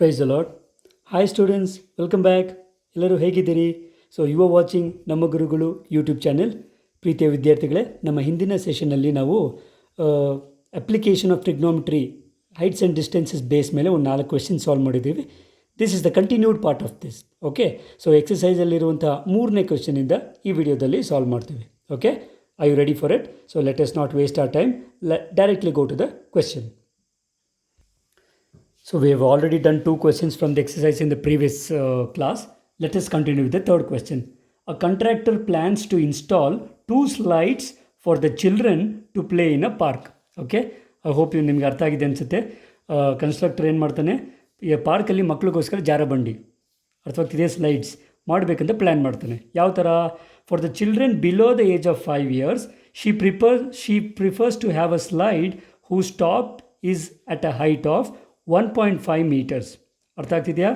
Praise the lord. Hi students, welcome back. ಎಲ್ಲರೂ ಹೇಗಿದ್ದೀರಿ? So you are watching ನಮ್ಮ ಗುರುಗಳು ಯೂಟ್ಯೂಬ್ ಚಾನೆಲ್. ಪ್ರೀತಿಯ ವಿದ್ಯಾರ್ಥಿಗಳೇ, ನಮ್ಮ ಹಿಂದಿನ ಸೆಷನ್ನಲ್ಲಿ ನಾವು application of trigonometry heights and distances base ಮೇಲೆ ಒಂದು 4 ಕ್ವೆಶ್ಚನ್ ಸಾಲ್ವ್ ಮಾಡಿದ್ದೀವಿ. This is the continued part of this. Okay, so ಎಕ್ಸಸೈಸಲ್ಲಿರುವಂಥ 3ನೇ ಕ್ವೆಶ್ಚನಿಂದ ಈ ವಿಡಿಯೋದಲ್ಲಿ ಸಾಲ್ವ್ ಮಾಡ್ತೀವಿ. Okay, I you ready for it? So let us not waste our time, directly go to the question. So we have already done 2 questions from the exercise in the previous class. Let us continue with the third question. A contractor plans to install 2 slides for the children to play in a park. Okay, I hope you ನಿಮಗೆ ಅರ್ಥ ಆಗಿದೆ ಅನಿಸುತ್ತೆ. Constructor ಏನು ಮಾಡ್ತಾನೆ, ಈ ಪಾರ್ಕಲ್ಲಿ ಮಕ್ಕಳಿಗೋಸ್ಕರ ಜಾರಬಂಡಿ ಅರ್ಥವಾಗ್ತಿದೆ slides ಮಾಡಬೇಕಂತ ಪ್ಲ್ಯಾನ್ ಮಾಡ್ತಾನೆ. ಯಾವ ಥರ? For the children below the age of 5 years, she prefers to have a slide whose top is at a height of 1.5 meters. ಅರ್ಥ ಆಗ್ತಿದೆಯಾ?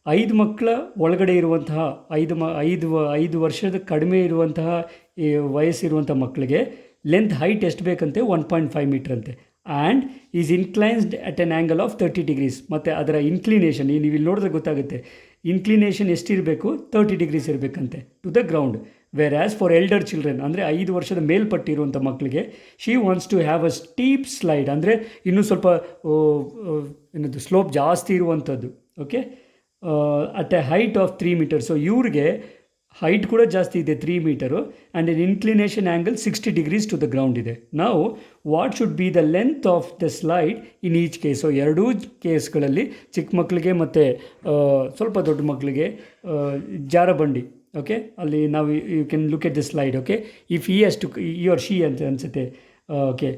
5 ಮಕ್ಕಳ ಒಳಗಡೆ ಇರುವಂತಹ 5 ವರ್ಷದ ಕಡಿಮೆ ಇರುವಂತಹ ವಯಸ್ಸಿರುವಂಥ ಮಕ್ಕಳಿಗೆ ಲೆಂತ್ ಹೈಟ್ ಎಷ್ಟು ಬೇಕಂತೆ? 1.5 ಮೀಟರ್ ಅಂತೆ. And is inclined at an angle of 30 degrees. ಮತ್ತು ಅದರ ಇನ್ಕ್ಲಿನೇಷನ್ ನೀವು ಇಲ್ಲಿ ನೋಡಿದ್ರೆ ಗೊತ್ತಾಗುತ್ತೆ. ಇನ್ಕ್ಲಿನೇಷನ್ ಎಷ್ಟಿರಬೇಕು? 30 degrees ಇರಬೇಕಂತೆ to the ground. Where as for elder children, ಅಂದರೆ 5 ವರ್ಷದ ಮೇಲ್ಪಟ್ಟಿರುವಂಥ ಮಕ್ಕಳಿಗೆ she wants to have a steep slide, ಅಂದರೆ ಇನ್ನೂ ಸ್ವಲ್ಪ ಏನದು ಸ್ಲೋಪ್ ಜಾಸ್ತಿ ಇರುವಂಥದ್ದು. Okay, at a height of 3 meters. So ಇವ್ರಿಗೆ ಹೈಟ್ ಕೂಡ ಜಾಸ್ತಿ ಇದೆ, 3 meters, and an inclination angle 60 degrees to the ground ಇದೆ. ನಾವು what should be the length of the slide in each case? So ಎರಡೂ ಕೇಸ್ಗಳಲ್ಲಿ ಚಿಕ್ಕ ಮಕ್ಕಳಿಗೆ ಮತ್ತು ಸ್ವಲ್ಪ ದೊಡ್ಡ ಮಕ್ಕಳಿಗೆ ಜಾರಬಂಡಿ. ಓಕೆ, ಅಲ್ಲಿ ನಾವು you can look at the slide. Okay, if he has to he or she ಅಂತ ಅನಿಸುತ್ತೆ. ಓಕೆ,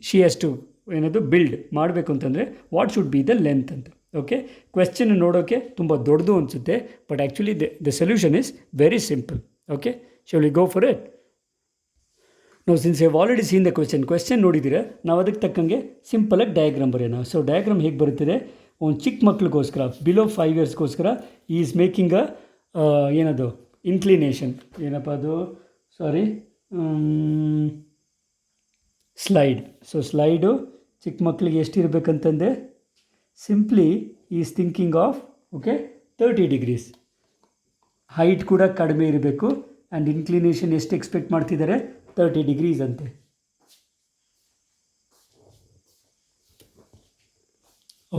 ಶಿ ಹ್ಯಾಸ್ ಟು ಏನದು ಬಿಲ್ಡ್ ಮಾಡಬೇಕು ಅಂತಂದರೆ what should be the length ಅಂತ. ಓಕೆ, ಕ್ವೆಶ್ಚನ್ ನೋಡೋಕ್ಕೆ ತುಂಬ ದೊಡ್ಡದು ಅನಿಸುತ್ತೆ, but actually the solution is very simple. Okay, shall we go for it? ನಾವು since have already seen the question ನೋಡಿದ್ದೀರಾ, ನಾವು ಅದಕ್ಕೆ ತಕ್ಕಂಗೆ ಸಿಂಪಲಾಗಿ ಡಯಾಗ್ರಾಮ್ ಬರೆಯೋಣ. ಸೊ ಡಯಾಗ್ರಾಮ್ ಹೇಗೆ ಬರುತ್ತದೆ? ಒಂದು ಚಿಕ್ಕ ಮಕ್ಳಿಗೋಸ್ಕರ ಬಿಲೋ 5 yearsಗೋಸ್ಕರ ಈಸ್ ಮೇಕಿಂಗ್ ಏನದು ಇನ್ಕ್ಲಿನೇಷನ್, ಏನಪ್ಪ ಅದು, ಸಾರಿ, ಸ್ಲೈಡ್. ಸೊ ಸ್ಲೈಡು ಚಿಕ್ಕ ಮಕ್ಕಳಿಗೆ ಎಷ್ಟಿರಬೇಕಂತಂದೆ, simply is thinking of okay 30 degrees. Height ಕೂಡ ಕಡಿಮೆ ಇರಬೇಕು ಆ್ಯಂಡ್ ಇನ್ಕ್ಲಿನೇಷನ್ ಎಷ್ಟು ಎಕ್ಸ್ಪೆಕ್ಟ್ ಮಾಡ್ತಿದ್ದಾರೆ? 30 degrees ಅಂತೆ.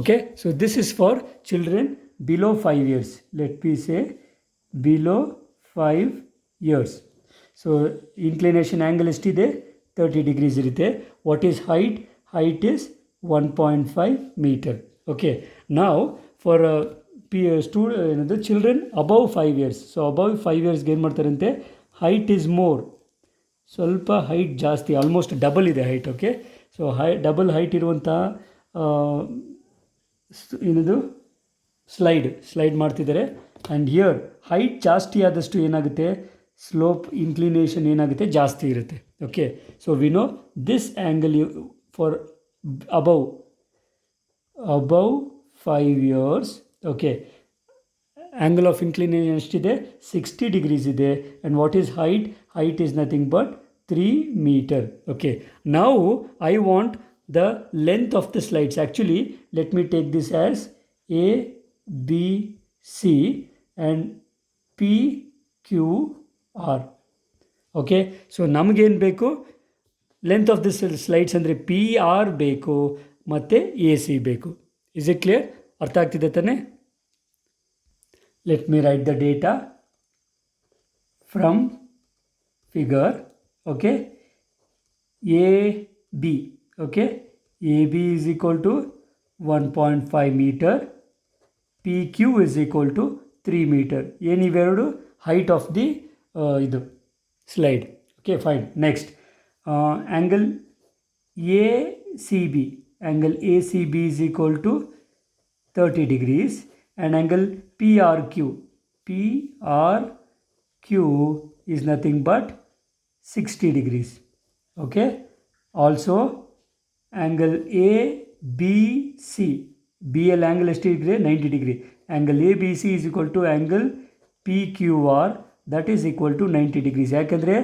Okay, so this is for children below 5 years. Let B say below 5 years. So inclination angle ಎಷ್ಟಿದೆ? 30 degrees ಇರುತ್ತೆ. What is height? Height is 1.5 meter. Okay, ನಾವು for ಏನದು children above 5 years. So above 5 yearsಗೆ ಏನು ಮಾಡ್ತಾರಂತೆ? Height is more, ಸ್ವಲ್ಪ height ಜಾಸ್ತಿ, almost double ಇದೆ height. Okay, so double height ಇರುವಂಥ ಏನದು ಸ್ಲೈಡ್ ಮಾಡ್ತಿದ್ದಾರೆ. ಆ್ಯಂಡ್ ಹಿಯರ್ ಹೈಟ್ ಜಾಸ್ತಿ ಆದಷ್ಟು ಏನಾಗುತ್ತೆ? ಸ್ಲೋಪ್ ಇನ್ಕ್ಲಿನೇಷನ್ ಏನಾಗುತ್ತೆ? ಜಾಸ್ತಿ ಇರುತ್ತೆ. Okay, so we know this angle for above 5 years. Okay, angle of inclination ಎಷ್ಟಿದೆ? 60 degrees ಇದೆ. And what is height? Height is nothing but 3 meter. Okay, now I want the length of the slides. Actually let me take this as A B C and P Q R. Okay, so ನಮಗೇನು ಬೇಕು? Length of the slides ಅಂದರೆ P R ಬೇಕು ಮತ್ತು A C ಬೇಕು. Is it clear? ಅರ್ಥ ಆಗ್ತಿದೆ ತಾನೆ? Let me write the data from figure. Okay, A B. Okay, A B is equal to 1.5 meter, P Q is equal to 3 meter. ಏನಿವೆರಡು? Height of the ಇದು slide. Okay, fine. Next angle A C B. Angle A C B is equal to 30 degrees and angle PRQ. PRQ is nothing but 60 degrees. Okay, also angle ABC. BL angle ಎಷ್ಟಿದೆ? 90 degree. Angle ABC is equal to angle PQR, that is equal to 90 degrees. ಯಾಕಂದರೆ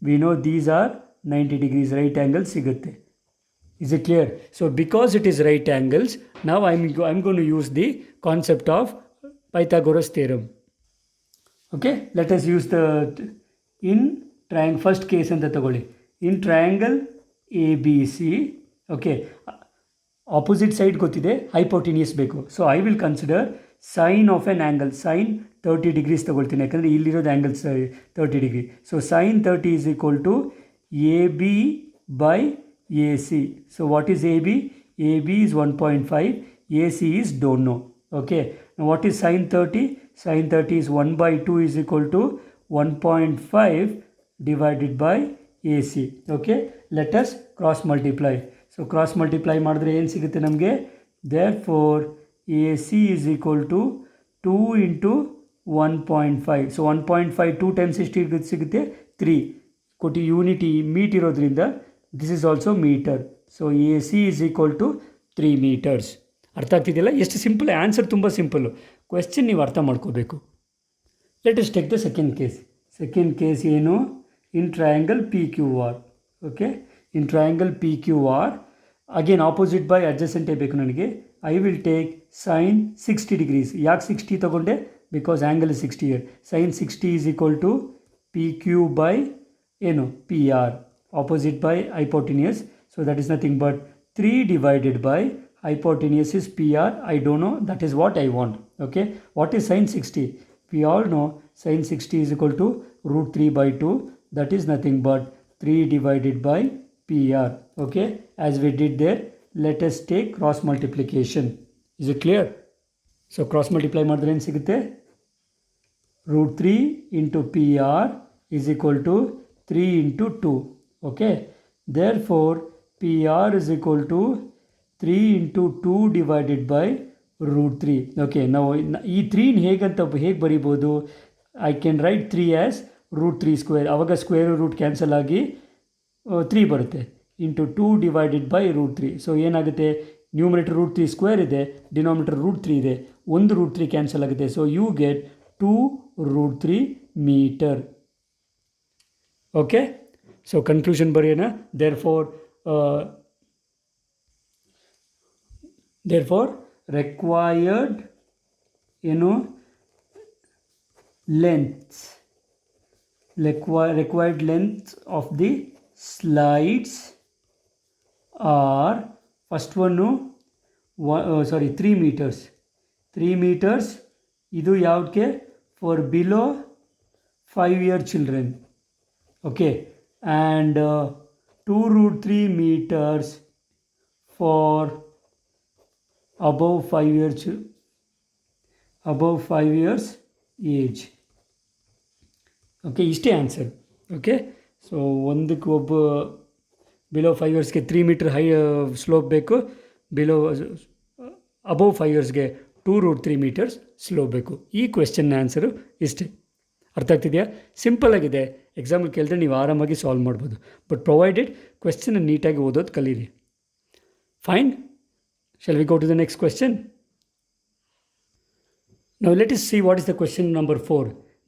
we know these are 90 degrees. Right angle ಸಿಗುತ್ತೆ. Is it clear? So because it is right angles, now I'm going to use the concept of Pythagoras theorem. Okay, let us use the in triangle first case ಅಂತ ತಗೊಳ್ಳಿ. In triangle ABC, okay, opposite side ಗೊತ್ತಿದೆ, hypotenuse ಬೇಕು. So I will consider sine of an angle, sine 30 degrees ತಗೊಳ್ತೀನಿ, ಯಾಕಂದರೆ ಇಲ್ಲಿರೋದು ಆ್ಯಂಗಲ್ 30 degree. So sine 30 is equal to AB by AC. So what is AB? AB is 1.5, AC is don't know. Okay, now what is sine 30? Sine 30 is 1 by 2 is equal to 1.5 divided by AC. Okay, let us cross multiply. So cross multiply ಮಾಡಿದ್ರೆ ಏನು ಸಿಗುತ್ತೆ ನಮಗೆ? Therefore AC is equal to 2 into 1.5. So 1.5 2 times ಎಷ್ಟು ಸಿಗುತ್ತೆ? 3. ಕೊಟ್ಟು unity ಮೀಟ್ ಇರೋದ್ರಿಂದ this is also meter. So AC is equal to 3 meters. ಅರ್ಥ ಆಗ್ತಿದೆಯಲ್ಲ? ಎಷ್ಟು ಸಿಂಪಲ್, ಆನ್ಸರ್ ತುಂಬ ಸಿಂಪಲ್ಲು. ಕ್ವೆಶ್ಚನ್ ನೀವು ಅರ್ಥ ಮಾಡ್ಕೋಬೇಕು. Let us take the second case. Second case ಏನು? In triangle PQR. Okay, in triangle PQR again opposite by ಅಡ್ಜಸೆಂಟೇ ಬೇಕು ನನಗೆ. I will take sine 60 degrees. ಯಾಕೆ 60 ತೊಗೊಂಡೆ? Because angle is 60 here. Sine 60 is equal to PQ by ಏನು? PR. Opposite by hypotenuse. So that is nothing but 3 divided by hypotenuse is PR. I don't know, that is what I want. Okay, what is sin 60? We all know sin 60 is equal to root 3 by 2. That is nothing but 3 divided by PR. Okay, as we did there, let us take cross multiplication. Is it clear? So cross multiply ಮಾಡಿದ್ರೆ ಏನು ಸಿಗುತ್ತೆ? root 3 into PR is equal to 3 into 2. Okay, therefore PR is equal to 3 into 2 divided by root 3. Okay, ನಾವು ಈ 3 ಹೇಗೆ ಬರಿಬೋದು? I can write 3 as root 3 square. ಆವಾಗ square root cancel ಆಗಿ 3 ಬರುತ್ತೆ. Into 2 divided by root 3. So ಏನಾಗುತ್ತೆ? Numerator root 3 square ಇದೆ, denominator root 3 ಇದೆ, ಒಂದು ರೂಟ್ 3 ಕ್ಯಾನ್ಸಲ್ ಆಗುತ್ತೆ. So you get 2 root 3 metre. Okay, so conclusion ಬರೆಯೋಣ. therefore required required length of the slides are first one 3 meters. 3 meters ಇದು ಯಾವುದಕ್ಕೆ? for below 5-year children. okay, and 2 root 3 meters for above 5 years age. Okay, ಇಷ್ಟೇ answer. Okay, so ಒಂದಕ್ಕೆ ಒಬ್ಬ below 5 ಇಯರ್ಸ್ಗೆ 3 metre high slope ಬೇಕು, below above 5 ಇಯರ್ಸ್ಗೆ 2 root 3 metres slope ಬೇಕು. ಈ ಕ್ವೆಶ್ಚನ್ನ ಆನ್ಸರು ಇಷ್ಟೇ. ಅರ್ಥ ಆಗ್ತಿದೆಯಾ? ಸಿಂಪಲ್ ಆಗಿದೆ. ಎಕ್ಸಾಂಪಲ್ ಕೇಳಿದ್ರೆ ನೀವು ಆರಾಮಾಗಿ ಸಾಲ್ವ್ ಮಾಡ್ಬೋದು. ಬಟ್ ಪ್ರೊವೈಡೆಡ್ ಕ್ವೆಶ್ಚನ್ ನೀಟಾಗಿ ಓದೋದು ಕಲೀರಿ. Fine, shall we go to the next question? Now let us see what is the question number 4.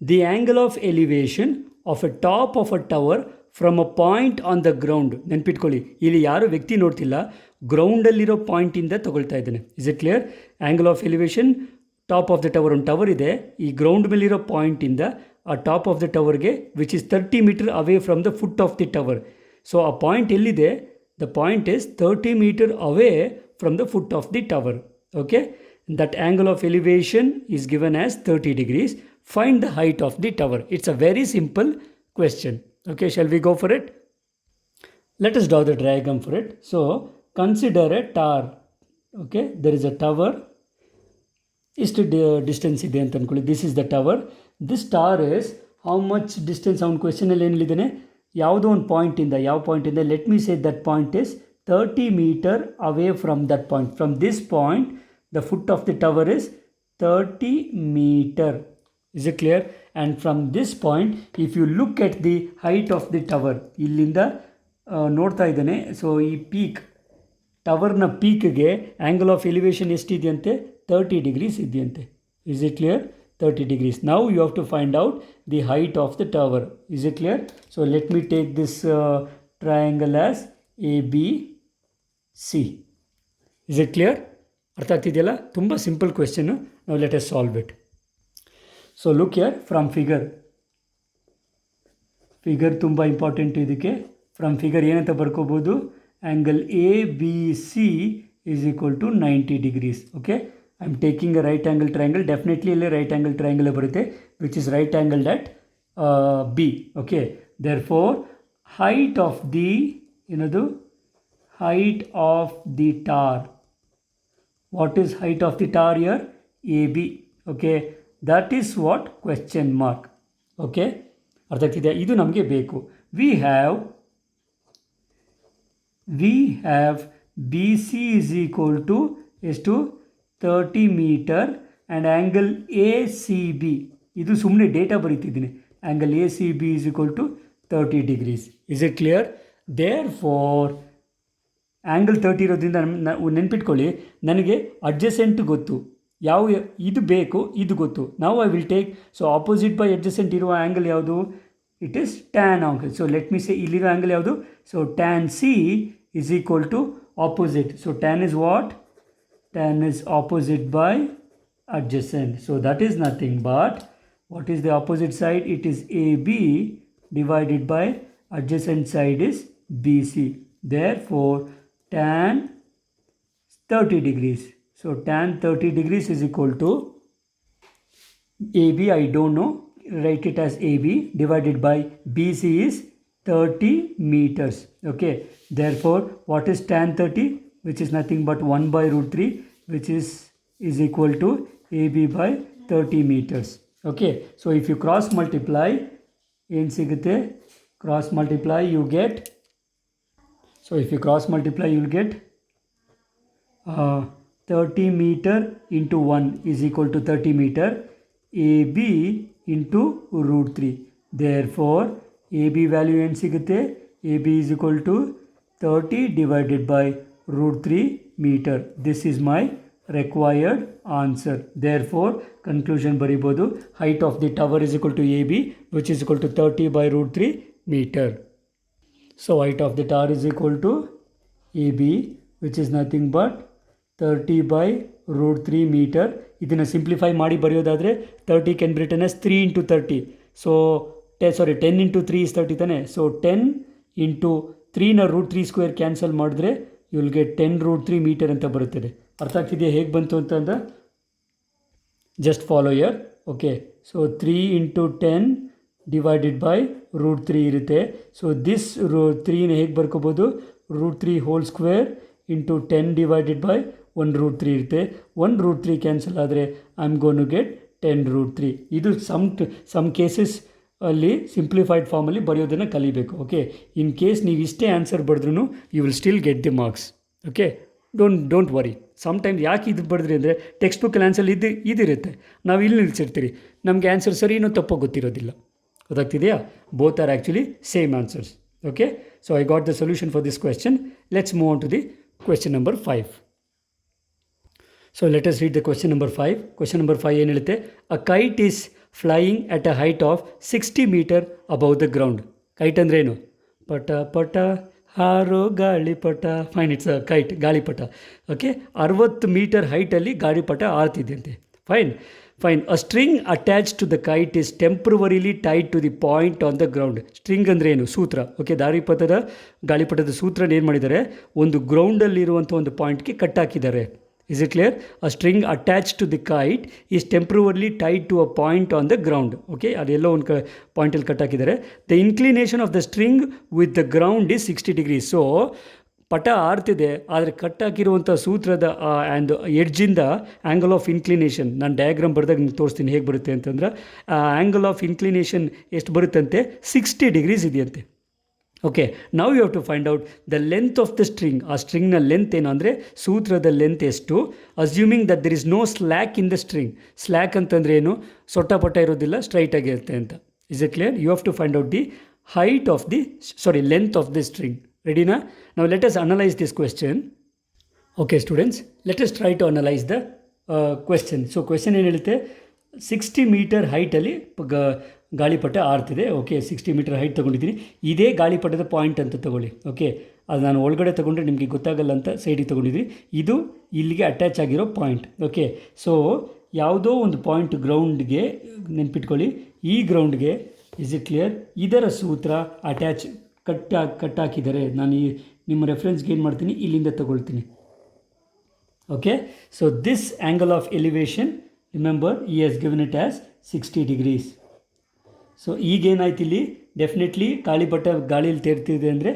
The angle of elevation of a top of a tower from a point on the ground. ನೆನ್ಪಿಟ್ಕೊಳ್ಳಿ, ಇಲ್ಲಿ ಯಾರು ವ್ಯಕ್ತಿ ನೋಡ್ತಿಲ್ಲ, ಗ್ರೌಂಡಲ್ಲಿರೋ ಪಾಯಿಂಟಿಂದ ತಗೊಳ್ತಾ ಇದ್ದಾನೆ. Is it clear? Angle of elevation top of the tower, ಒಂದು tower ಇದೆ, ಈ ಗ್ರೌಂಡ್ ಮೇಲಿರೋ ಪಾಯಿಂಟಿಂದ ಆ ಟಾಪ್ ಆಫ್ ದ ಟವರ್ಗೆ which is 30 meter away from the foot of the tower. So ಆ ಪಾಯಿಂಟ್ ಎಲ್ಲಿದೆ? The point is 30 meter away from the foot of the tower. Okay, that angle of elevation is given as 30 degrees. Find the height of the tower. It's a very simple question. Okay, shall we go for it? Let us draw the diagram for it. So consider a tower. Okay, there is a tower. ಇಷ್ಟು distance ಇದೆ ಅಂತ ಅಂದ್ಕೊಳ್ಳಿ. This is the tower. This tower is how much distance? ಅವ್ನ ಕ್ವೆಶನಲ್ಲಿ ಏನಿದ್ದಾನೆ? ಯಾವುದೋ ಒಂದು ಪಾಯಿಂಟಿಂದ, ಯಾವ ಪಾಯಿಂಟಿಂದ? Let me say that point is 30 meter away from that point. From this point, the foot of the tower is 30 meter. Is it clear? And from this point, if you look at the height of the tower, ಇಲ್ಲಿಂದ ನೋಡ್ತಾ ಇದ್ದಾನೆ. So ಈ peak, ಟವರ್ನ ಪೀಕ್ಗೆ angle of elevation ಎಷ್ಟಿದೆಯಂತೆ? 30 degrees ಇದೆಯಂತೆ. Is it clear? 30 degrees. Now you have to find out the height of the tower. Is it clear? So let me take this triangle as AB. C. Is it clear? ಅರ್ಥ ಆಗ್ತಿದೆಯಲ್ಲ? ತುಂಬ simple question. ನಾವು let us solve it. So look here from figure ತುಂಬ important ಇದಕ್ಕೆ. From figure ಏನಂತ ಬರ್ಕೋಬೋದು? Angle A B C is equal to 90 degrees. Okay, I am taking a right angle triangle. Definitely ಇಲ್ಲೇ right angle triangle ಬರುತ್ತೆ, which is right angle at B. Okay, therefore height of the ಏನದು height of the tower. What is height of the tower here? AB. Okay, that is what question mark. Okay, ಅರ್ಥ ಆಗ್ತಿದೆ? ಇದು ನಮಗೆ ಬೇಕು. we have BC is equal to ಎಷ್ಟು 30 metre and angle ACB, ಇದು ಸುಮ್ಮನೆ data ಬರೀತಿದ್ದೀನಿ. Angle ACB is equal to 30 degrees. is it clear? therefore angle 30 ಇರೋದ್ರಿಂದ ನೆನ್ಪಿಟ್ಕೊಳ್ಳಿ, ನನಗೆ ಅಡ್ಜಸೆಂಟ್ ಗೊತ್ತು, ಯಾವ ಇದು ಬೇಕು, ಇದು ಗೊತ್ತು. ನಾವು I will take, so opposite by adjacent ಇರುವ ಆ್ಯಂಗಲ್ ಯಾವುದು? It is tan angle. So let me say ಇಲ್ಲಿರೋ ಆ್ಯಂಗಲ್ ಯಾವುದು? So tan C is equal to opposite. So tan is what? Tan is opposite by adjacent. So that is nothing but, what is the opposite side? It is AB divided by adjacent side is BC. Therefore tan 30 degrees. So tan 30 degrees is equal to AB, I don't know, write it as AB divided by BC is 30 meters. Okay, therefore what is tan 30? Which is nothing but 1 by root 3, which is equal to AB by 30 meters. Okay, so if you cross multiply, ಏನು ಸಿಗುತ್ತೆ? Cross multiply you get, so if you cross multiply you will get 30 meter into 1 is equal to 30 meter, AB into root 3. Therefore AB value ಏನು ಸಿಗುತ್ತೆ? AB is equal to 30 divided by root 3 meter. This is my required answer. Therefore conclusion ಬರಿಬೋದು, height of the tower is equal to AB, which is equal to 30 by root 3 meter. So height of the tower is equal to AB, which is nothing but 30 by root 3 meter. ಇದನ್ನು simplify ಮಾಡಿ ಬರೆಯೋದಾದರೆ 30 can be written as 3 into 30. So 10 into 3 is 30 ತಾನೆ. So 10 into 3ನ root 3 square cancel ಮಾಡಿದ್ರೆ you will get 10 root 3 meter ಅಂತ ಬರುತ್ತದೆ. ಅರ್ಥ ಆಗ್ತಿದೆಯಾ ಹೇಗೆ ಬಂತು ಅಂತಂದ? Just follow here. Okay, so 3 into 10 divided by root 3 ಇರುತ್ತೆ. ಸೊ ದಿಸ್ 3ನ ಹೇಗೆ ಬರ್ಕೋಬೋದು? Root 3 whole square into 10 divided by 1 root 3 ಇರುತ್ತೆ. 1 ರೂಟ್ 3 ಕ್ಯಾನ್ಸಲ್ ಆದರೆ I am going to get 10 root 3. ಇದು ಸಮ್ ಕೇಸಸ್ ಅಲ್ಲಿ ಸಿಂಪ್ಲಿಫೈಡ್ ಫಾರ್ಮಲ್ಲಿ ಬರೆಯೋದನ್ನು ಕಲಿಬೇಕು. ಓಕೆ, ಇನ್ ಕೇಸ್ ನೀವು ಇಷ್ಟೇ ಆನ್ಸರ್ ಬರೆದ್ರೂ you will still get the marks. Okay, don't worry. Sometimes ಯಾಕೆ ಇದು ಬರೆದ್ರಿ ಅಂದರೆ ಟೆಕ್ಸ್ಟ್ ಬುಕ್ಕಲ್ಲಿ ಆನ್ಸರ್ ಇದಿರುತ್ತೆ, ನಾವು ಇಲ್ಲಿ ನಿಲ್ಸಿರ್ತೀರಿ, ನಮಗೆ ಆನ್ಸರ್ ಸರಿನೋ ತಪ್ಪೋ ಗೊತ್ತಿರೋದಿಲ್ಲ. ಗೊತ್ತಾಗ್ತಿದೆಯಾ? Both are actually same answers. Okay, so I got the solution for this question. Let's move on to the question number 5. So let us read the question number 5. Question number 5 ಏನು ಹೇಳುತ್ತೆ? A kite is flying at a height of 60 meter above the ground. Kite ಅಂದರೆ ಏನು? ಪಟ ಪಟ ಹಾರೋ ಗಾಳಿಪಟ. Fine, it's a kite, ಗಾಳಿಪಟ. ಓಕೆ, 60 ಮೀಟರ್ ಹೈಟಲ್ಲಿ ಗಾಳಿಪಟ ಆರ್ತಿದ್ದಂತೆ. Fine. A string attach to the kite is temporarily tied to the point on the ground. String ಅಂದರೆ ಏನು? ಸೂತ್ರ. ಓಕೆ, ಗಾಳಿಪಟದ ಸೂತ್ರನ ಏನು ಮಾಡಿದ್ದಾರೆ? ಒಂದು ಗ್ರೌಂಡಲ್ಲಿರುವಂಥ ಒಂದು ಪಾಯಿಂಟ್ಗೆ ಕಟ್ಟಾಕಿದ್ದಾರೆ. Is it clear? A string attached to the kite is temporarily tied to a point on the ground. Okay, ಅದೆಲ್ಲೋ ಒಂದು ಪಾಯಿಂಟಲ್ಲಿ cut ಹಾಕಿದ್ದಾರೆ. The inclination of the string with the ground is 60 degrees. So ಪಟ ಆರ್ತಿದೆ, ಆದರೆ cut ಹಾಕಿರುವಂಥ ಸೂತ್ರದ and ಎಡ್ಜಿಂದ angle of inclination, ನಾನು diagram ಬರೆದಾಗ ನಿಮ್ಗೆ ತೋರಿಸ್ತೀನಿ ಹೇಗೆ ಬರುತ್ತೆ ಅಂತಂದ್ರೆ, ಆ್ಯಂಗಲ್ ಆಫ್ ಇನ್ಕ್ಲಿನೇಷನ್ ಎಷ್ಟು ಬರುತ್ತಂತೆ? 60 ಡಿಗ್ರೀಸ್ ಇದೆಯಂತೆ. Okay, now you have to find out the length of the string. ಆ ಸ್ಟ್ರಿಂಗ್ನ ಲೆಂತ್ ಏನು ಅಂದರೆ ಸೂತ್ರದ ಲೆಂತ್ ಎಷ್ಟು? Assuming that there is no slack in the string. Slack ಅಂತಂದರೆ ಏನು? ಸೊಟ್ಟಪಟ್ಟ ಇರೋದಿಲ್ಲ, ಸ್ಟ್ರೈಟಾಗಿರುತ್ತೆ ಅಂತ. Is it clear? You have to find out the height of the length of the string. Ready na? Now let us analyze this question. Okay students, let us try to analyze the question. So question ಏನು ಹೇಳುತ್ತೆ? 60 meter ಹೈಟಲ್ಲಿ ಗಾಳಿಪಟ ಆರ್ತಿದೆ. Okay, 60 metre height ತೊಗೊಂಡಿದ್ದೀನಿ. ಇದೇ ಗಾಳಿಪಟದ point ಅಂತ ತೊಗೊಳ್ಳಿ. Okay, ಅದು ನಾನು ಒಳಗಡೆ ತೊಗೊಂಡ್ರೆ ನಿಮಗೆ ಗೊತ್ತಾಗಲ್ಲ ಅಂತ ಸೈಡಿಗೆ ತೊಗೊಂಡಿದ್ವಿ. ಇದು ಇಲ್ಲಿಗೆ ಅಟ್ಯಾಚ್ ಆಗಿರೋ ಪಾಯಿಂಟ್. ಓಕೆ, ಸೊ ಯಾವುದೋ ಒಂದು ಪಾಯಿಂಟ್ ಗ್ರೌಂಡ್ಗೆ ನೆನ್ಪಿಟ್ಕೊಳ್ಳಿ, ಈ ಗ್ರೌಂಡ್ಗೆ ಇಸ್ ಇಟ್ ಕ್ಲಿಯರ್, ಇದರ ಸೂತ್ರ ಅಟ್ಯಾಚ್ ಕಟ್ಟಾಕಿದ್ದಾರೆ. ನಾನು ನಿಮ್ಮ ರೆಫರೆನ್ಸ್ಗೆ ಏನು ಮಾಡ್ತೀನಿ, ಇಲ್ಲಿಂದ ತಗೊಳ್ತೀನಿ. Okay, so this angle of elevation remember he has given it as 60 degrees. So ಈಗೇನಾಯ್ತು ಇಲ್ಲಿ, ಡೆಫಿನೆಟ್ಲಿ ಗಾಳಿಯಲ್ಲಿ ತೇರ್ತಿದೆ ಅಂದರೆ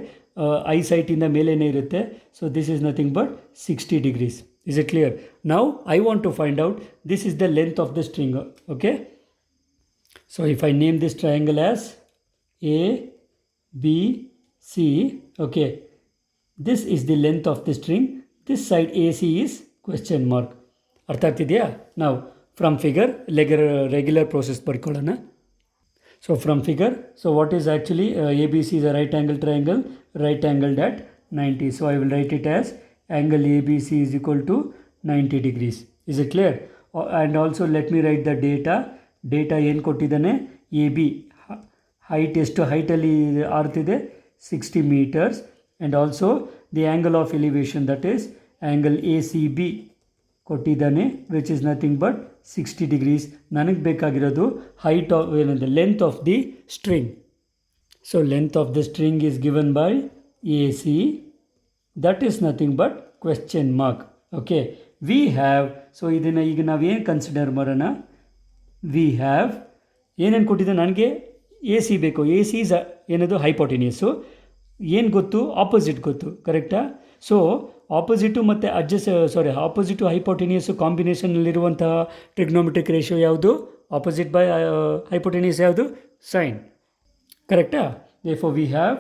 ಐಸೈಟಿಂದ ಮೇಲೇ ಇರುತ್ತೆ. So this is nothing but 60 degrees. Is it clear? Now I want to find out this is the length of the string. Okay, so if I name this triangle as A B C, okay, this is the length of the string, this side A C is question mark. ಅರ್ಥ ಆಗ್ತಿದೆಯಾ? ನಾವು from figure regular process ಬರ್ಕೊಳ್ಳೋಣ. So from figure, so what is actually ABC is a right angle triangle, right angled at 90. So I will write it as angle ABC is equal to 90 degrees. Is it clear? And also let me write the data ಏನು ಕೊಟ್ಟಿದ್ದಾನೆ, AB height ಎಷ್ಟು ಹೈಟಲ್ಲಿ ಆರ್ತಿದೆ 60 meters, and also the angle of elevation, that is angle ACB ಕೊಟ್ಟಿದ್ದಾನೆ, which is nothing but 60 degrees. ನನಗೆ ಬೇಕಾಗಿರೋದು height of ಏನಂದರೆ length of the string. So length of the string is given by A C, that is nothing but question mark. Okay, we have, so ಇದನ್ನು ಈಗ ನಾವೇನು consider ಮಾಡೋಣ, we have ಏನೇನು ಕೊಟ್ಟಿದ್ದೆ, ನನಗೆ ಎ ಸಿ ಬೇಕು. A C is ಏನದು ಹೈಪೋಟೆನಿಯಸ್ಸು, ಏನು ಗೊತ್ತು, ಆಪೋಸಿಟ್ ಗೊತ್ತು, ಕರೆಕ್ಟಾ? ಸೊ ಆಪೋಸಿಟು ಮತ್ತು ಆಪೋಸಿಟು ಹೈಪೋಟೆನಿಯಸ್ಸು ಕಾಂಬಿನೇಷನಲ್ಲಿರುವಂತಹ ಟ್ರಿಗ್ನೋಮೆಟ್ರಿಕ್ ರೇಷಿಯೋ ಯಾವುದು, ಆಪೋಸಿಟ್ ಬೈ ಹೈಪೋಟೆನಿಯಸ್ ಯಾವುದು, ಸೈನ್, ಕರೆಕ್ಟಾ? Therefore we have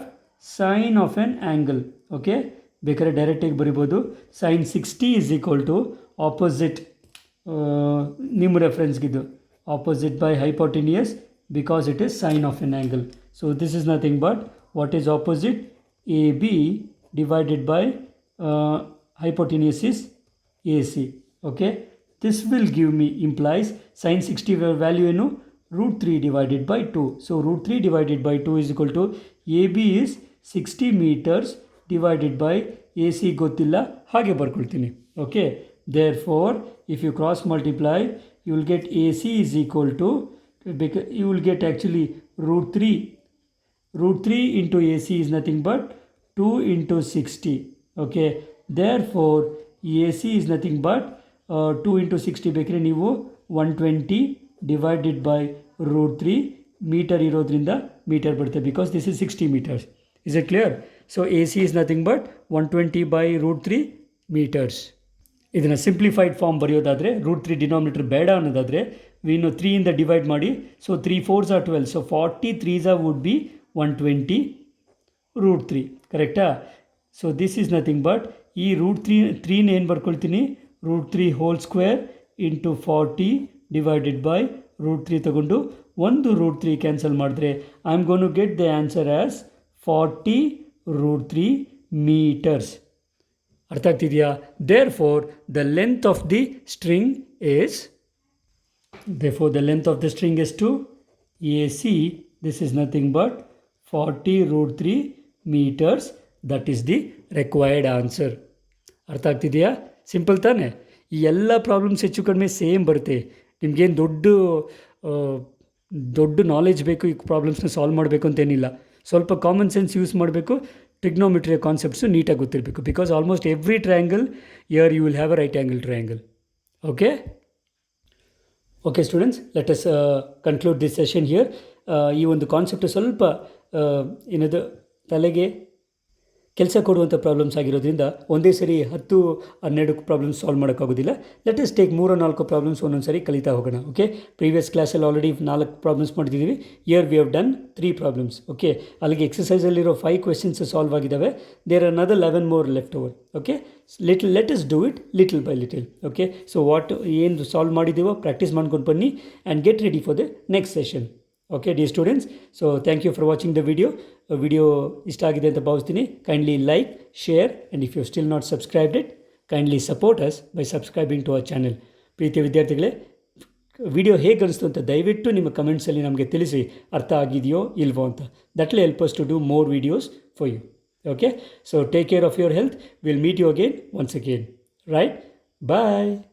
sine of an angle. Okay, ಬೇಕಾದ್ರೆ ಡೈರೆಕ್ಟಾಗಿ ಬರಿಬೋದು, sine 60 is equal to opposite, ನಿಮ್ಮ ರೆಫರೆನ್ಸ್ಗಿದ್ದು opposite by hypotenuse, because it is sine of an angle. So this is nothing but what is opposite, A B divided by hypotenuse is AC. Okay, this will give me, implies sin 60 value ಏನು, √3 divided by 2. So √3 divided by 2 is equal to AB is 60 meters divided by AC ಗೊತ್ತಿಲ್ಲ, ಹಾಗೆ ಬರ್ಕೊಳ್ತೀನಿ. Okay, therefore if you cross multiply you will get AC is equal to, you will get actually √3 into AC is nothing but 2 into 60. Okay, therefore AC is nothing but 2 into 60 ಬೇಕರೆ ನೀವು 120 divided by √3 metre ಇರೋದ್ರಿಂದ metre ಬರುತ್ತೆ, because this is 60 meters. Is it clear? So AC is nothing but 120 by √3 meters. ಇದನ್ನು simplified form ಬರೆಯೋದಾದರೆ, √3 denominator ಬೇಡ ಅನ್ನೋದಾದರೆ ಇನ್ನು 3 ಇಂದ divide ಮಾಡಿ. So 3 4s are 12, so 40 3s would be 120 √3, ಕರೆಕ್ಟಾ? So this is nothing but ಈ √3 ಏನು ಬರ್ಕೊಳ್ತೀನಿ, √3 whole square into 40 divided by √3 ತಗೊಂಡು ಒಂದು √3 ಕ್ಯಾನ್ಸಲ್ ಮಾಡಿದ್ರೆ I am going to get the answer as 40 √3 meters. ಅರ್ಥ ಆಗ್ತಿದೆಯಾ? Therefore the length of the string is, therefore the length of the string is to AC, this is nothing but 40 √3 meters. That is the required answer. ಅರ್ಥ ಆಗ್ತಿದೆಯಾ? Simple ತಾನೆ? ಈ ಎಲ್ಲ problems ಹೆಚ್ಚು ಕಡಿಮೆ same ಬರುತ್ತೆ. ನಿಮಗೇನು ದೊಡ್ಡ ನಾಲೆಜ್ ಬೇಕು ಈ ಪ್ರಾಬ್ಲಮ್ಸ್ನ ಸಾಲ್ವ್ ಮಾಡಬೇಕು ಅಂತೇನಿಲ್ಲ. ಸ್ವಲ್ಪ ಕಾಮನ್ ಸೆನ್ಸ್ ಯೂಸ್ ಮಾಡಬೇಕು, ಟ್ರಿಗ್ನೋಮೆಟ್ರಿಯ ಕಾನ್ಸೆಪ್ಟ್ಸು ನೀಟಾಗಿ ಗೊತ್ತಿರಬೇಕು, because almost every triangle here you will have a right angle triangle. Okay, okay students, let us conclude this session here. ಈ ಒಂದು ಕಾನ್ಸೆಪ್ಟು ಸ್ವಲ್ಪ ಏನದು ತಲೆಗೆ ಕೆಲಸ ಕೊಡುವಂಥ ಪ್ರಾಬ್ಲಮ್ಸ್ ಆಗಿರೋದ್ರಿಂದ ಒಂದೇ ಸರಿ 10-12 ಪ್ರಾಬ್ಲಮ್ಸ್ ಸಾಲ್ವ್ ಮಾಡೋಕ್ಕಾಗೋದಿಲ್ಲ. ಲೆಟ್ ಅಸ್ ಟೇಕ್ 3-4 ಪ್ರಾಬ್ಲಮ್ಸ್ ಒಂದೊಂದು ಸರಿ ಕಲಿತಾ ಹೋಗೋಣ. ಓಕೆ, ಪ್ರೀವಿಯಸ್ ಕ್ಲಾಸಲ್ಲಿ ಆಲ್ರೆಡಿ 4 ಪ್ರಾಬ್ಲಮ್ಸ್ ಮಾಡಿದ್ದೀವಿ. Here we have done 3 problems. Okay, ಅಲ್ಲಿಗೆ ಎಕ್ಸಸೈಸಲ್ಲಿರೋ 5 ಕ್ವೆಶನ್ಸ್ ಸಾಲ್ವ್ ಆಗಿದ್ದಾವೆ. There are another 11 more left over. Okay, let us do it little by little. Okay, so ಏನು ಸಾಲ್ವ್ ಮಾಡಿದ್ದೀವೋ ಪ್ರಾಕ್ಟೀಸ್ ಮಾಡ್ಕೊಂಡು ಬನ್ನಿ and get ready for the next session. Okay dear students, so thank you for watching the video ಇಷ್ಟ ಆಗಿದೆ ಅಂತ ಭಾವಿಸ್ತೀನಿ. Kindly like, share and if you still not subscribed it, kindly support us by subscribing to our channel. ಪ್ರೀತಿಯ ವಿದ್ಯಾರ್ಥಿಗಳೇ, video ಹೇಗೆ ಅನಿಸ್ತು ಅಂತ ದಯವಿಟ್ಟು ನಿಮ್ಮ ಕಮೆಂಟ್ಸಲ್ಲಿ ನಮಗೆ ತಿಳಿಸಿ, ಅರ್ಥ ಆಗಿದೆಯೋ ಇಲ್ವೋ ಅಂತ. That will help us to do more videos for you. Okay, so take care of your health. We'll meet you again once again. Right? Bye.